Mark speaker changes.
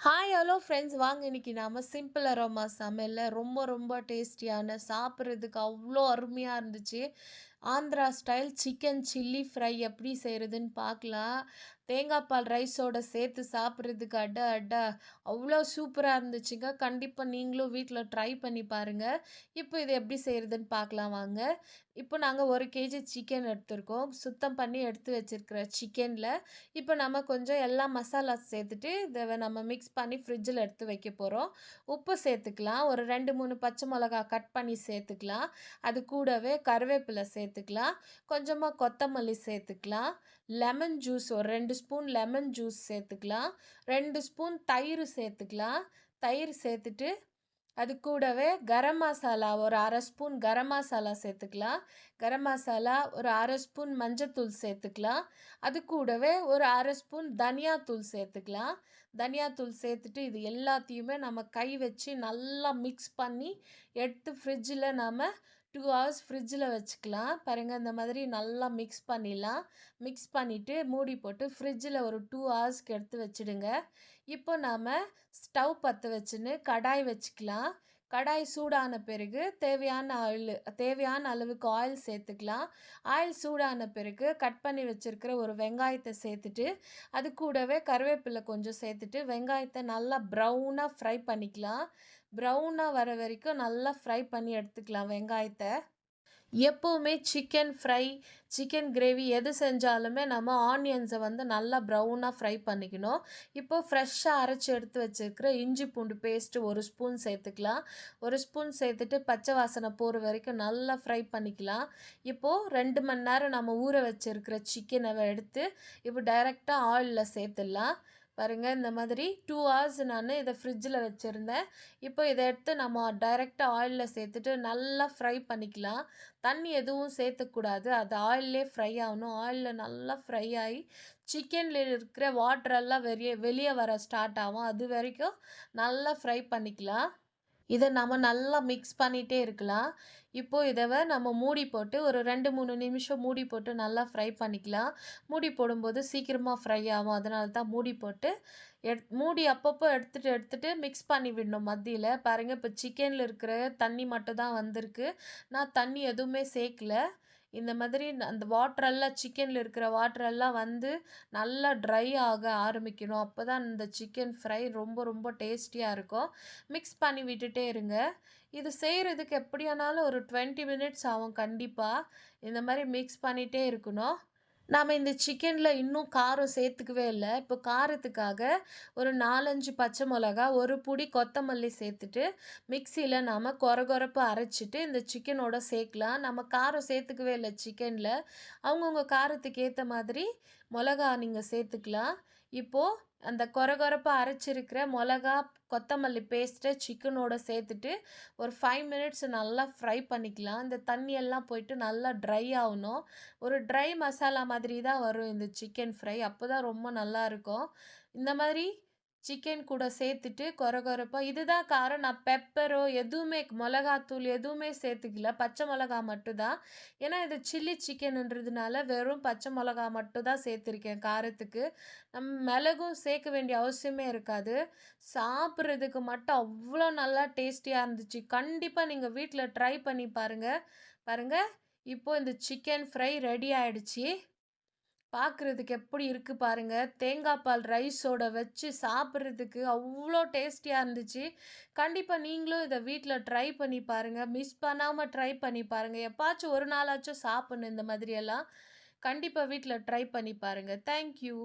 Speaker 1: Hi hello friends வாங்க இன்னைக்கு நாம சிம்பிள் அரோமா சமையல்ல ரொம்ப ரொம்ப டேஸ்டியான சாப்பிட்றதுக்கு அவ்வளோ அருமையாக இருந்துச்சு. Andhra style chicken chilli fry எப்படி செய்கிறதுன்னு பார்க்கலாம். தேங்காய் பால் ரைஸோட சேர்த்து சாப்பிட்றதுக்கு அட அட அவ்வளோ சூப்பராக இருந்துச்சுங்க. கண்டிப்பாக நீங்களும் வீட்டில் ட்ரை பண்ணி பாருங்கள். இப்போ இது எப்படி செய்கிறதுன்னு பார்க்கலாம் வாங்க. இப்போ நாங்கள் 1 kg சிக்கன் எடுத்திருக்கோம். சுத்தம் பண்ணி எடுத்து வச்சிருக்கிற சிக்கனில் இப்போ நம்ம கொஞ்சம் எல்லா மசாலா சேர்த்துட்டு இதை நம்ம மிக்ஸ் பண்ணி ஃப்ரிட்ஜில் எடுத்து வைக்க போகிறோம். உப்பு சேர்த்துக்கலாம். ஒரு 2 3 பச்சை மிளகா கட் பண்ணி சேர்த்துக்கலாம். அது கூடவே கருவேப்பிலை சேர்த்துக்கலாம். கொஞ்சமாக கொத்தமல்லி சேர்த்துக்கலாம். லெமன் ஜூஸ் ஒரு 2 ஸ்பூன் லெமன் ஜூஸ் சேர்த்துக்கலாம். 2 ஸ்பூன் தயிர் சேர்த்துக்கலாம். தயிர் சேர்த்துட்டு அது கூடவே கரம் மசாலா ஒரு 1/2 ஸ்பூன் கரம் மசாலா சேர்த்துக்கலாம். கரம் மசாலா ஒரு 1/2 ஸ்பூன் மஞ்சத்தூள் சேர்த்துக்கலாம். அது கூடவே ஒரு 1/2 ஸ்பூன் தனியாத்தூள் சேர்த்துக்கலாம். தனியாத்தூள் சேர்த்துட்டு இது எல்லாத்தையுமே நம்ம கை வச்சு நல்லா மிக்ஸ் பண்ணி எடுத்து ஃப்ரிட்ஜில் நாம் 2 ஹவர்ஸ் ஃப்ரிட்ஜில் வச்சுக்கலாம். பாருங்கள் இந்த மாதிரி நல்லா மிக்ஸ் பண்ணிடலாம். மிக்ஸ் பண்ணிவிட்டு மூடி போட்டு ஃப்ரிட்ஜில் ஒரு 2 ஹவர்ஸ்க்கு எடுத்து வச்சுடுங்க. இப்போ நாம் ஸ்டவ் பற்ற வச்சுன்னு கடாய் வச்சுக்கலாம். கடாய் சூடான பிறகு தேவையான அளவுக்கு ஆயில் சேர்த்துக்கலாம். ஆயில் சூடான பிறகு கட் பண்ணி வச்சுருக்கிற ஒரு வெங்காயத்தை சேர்த்துட்டு அது கூடவே கருவேப்பிலை கொஞ்சம் சேர்த்துட்டு வெங்காயத்தை நல்லா ப்ரௌனாக ஃப்ரை பண்ணிக்கலாம். ப்ரௌனாக வர வரைக்கும் நல்லா ஃப்ரை பண்ணி எடுத்துக்கலாம் வெங்காயத்தை. எப்போவுமே சிக்கன் ஃப்ரை, சிக்கன் கிரேவி எது செஞ்சாலுமே நம்ம ஆனியன்ஸை நல்லா ப்ரௌனாக ஃப்ரை பண்ணிக்கணும். இப்போது ஃப்ரெஷ்ஷாக அரைச்சி எடுத்து வச்சுருக்கிற இஞ்சி பூண்டு பேஸ்ட்டு 1 ஸ்பூன் சேர்த்துக்கலாம். 1 ஸ்பூன் சேர்த்துட்டு பச்சை வாசனை போகிற வரைக்கும் நல்லா ஃப்ரை பண்ணிக்கலாம். இப்போது 2 மணி நேரம் நம்ம ஊற வச்சுருக்கிற சிக்கனை எடுத்து இப்போ டைரெக்டாக ஆயிலில் சேர்த்துடலாம். பாருங்கள் இந்த மாதிரி 2 ஹவர்ஸ் நான் இதை ஃப்ரிட்ஜில் வச்சுருந்தேன். இப்போ இதை எடுத்து நம்ம டைரெக்டாக ஆயிலில் சேர்த்துட்டு நல்லா ஃப்ரை பண்ணிக்கலாம். தண்ணி எதுவும் சேர்த்துக்கூடாது. அது ஆயில்லே ஃப்ரை ஆகணும். ஆயிலில் நல்லா ஃப்ரை ஆகி சிக்கனில் இருக்கிற வாட்டரெல்லாம் வெளியே வர ஸ்டார்ட் ஆகும். அது வரைக்கும் நல்லா ஃப்ரை பண்ணிக்கலாம். இதை நம்ம நல்லா மிக்ஸ் பண்ணிகிட்டே இருக்கலாம். இப்போது இதை நம்ம மூடி போட்டு ஒரு 2 3 நிமிஷம் மூடி போட்டு நல்லா ஃப்ரை பண்ணிக்கலாம். மூடி போடும்போது சீக்கிரமாக ஃப்ரை ஆகும். அதனால தான் மூடி போட்டு மூடி அப்பப்போ எடுத்துட்டு மிக்ஸ் பண்ணி விடணும் மத்தியில். பாருங்கள் இப்போ சிக்கனில் இருக்கிற தண்ணி மட்டும் தான் வந்திருக்கு. நான் தண்ணி எதுவுமே சேர்க்கல. இந்த மாதிரி அந்த வாட்டரெல்லாம் சிக்கனில் இருக்கிற வாட்டரெல்லாம் நல்லா ட்ரை ஆக ஆரம்பிக்கணும். அப்போ தான் இந்த சிக்கன் ஃப்ரை ரொம்ப ரொம்ப டேஸ்டியாக இருக்கும். மிக்ஸ் பண்ணி விட்டுட்டே இருங்க. இது செய்கிறதுக்கு எப்படியானாலும் ஒரு 20 மினிட்ஸ் ஆகும் கண்டிப்பாக. இந்த மாதிரி மிக்ஸ் பண்ணிகிட்டே இருக்கணும். நாம் இந்த சிக்கனில் இன்னும் காரம் சேர்த்துக்கவே இல்லை. இப்போ காரத்துக்காக ஒரு 4 5 பச்சை மிளகா, ஒரு புடி கொத்தமல்லி சேர்த்துட்டு மிக்சியில் நாம் கொரகொரப்பாக அரைச்சிட்டு இந்த சிக்கனோட சேர்க்கலாம். நம்ம காரம் சேர்த்துக்கவே இல்லை சிக்கனில். அவங்கவுங்க காரத்துக்கு ஏற்ற மாதிரி மிளகா நீங்கள் சேர்த்துக்கலாம். இப்போது அந்த கொரகொரப்பாக அரைச்சிருக்கிற மிளகா, கொத்தமல்லி பேஸ்ட்டை சிக்கனோட சேர்த்துட்டு ஒரு 5 மினிட்ஸ் நல்லா ஃப்ரை பண்ணிக்கலாம். இந்த தண்ணியெல்லாம் போயிட்டு நல்லா ட்ரை ஆகணும். ஒரு ட்ரை மசாலா மாதிரி தான் வரும் இந்த சிக்கன் ஃப்ரை. அப்போ தான் ரொம்ப நல்லாயிருக்கும். இந்த மாதிரி சிக்கன் கூட சேர்த்துட்டு கொரகொரப்பா இதுதான் காரம். நான் பெப்பரோ எதுவுமே மிளகாத்தூள் எதுவுமே சேர்த்துக்கல. பச்சை மிளகா மட்டும் தான். ஏன்னா இது சில்லி சிக்கன்ன்றதுனால வெறும் பச்சை மிளகா மட்டும் தான் சேர்த்துருக்கேன் காரத்துக்கு. மிளகும் சேர்க்க வேண்டிய அவசியமே இருக்காது. சாப்பிட்றதுக்கு மட்டும் அவ்வளோ நல்லா டேஸ்டியாக இருந்துச்சு. கண்டிப்பாக நீங்கள் வீட்டில் ட்ரை பண்ணி பாருங்கள். இப்போ இந்த சிக்கன் ஃப்ரை ரெடி ஆயிடுச்சு. பார்க்குறதுக்கு எப்படி இருக்குது பாருங்கள். தேங்காய் பால் ரைஸோட வச்சு சாப்பிட்றதுக்கு அவ்வளோ டேஸ்டியாக இருந்துச்சு. கண்டிப்பாக நீங்களும் இதை வீட்டில் ட்ரை பண்ணி பாருங்கள். மிஸ் பண்ணாமல் ட்ரை பண்ணி பாருங்கள். எப்பாச்சும் ஒரு நாளாச்சும் சாப்பிட்ணும் இந்த மாதிரியெல்லாம். கண்டிப்பாக வீட்டில் ட்ரை பண்ணி பாருங்கள். Thank you.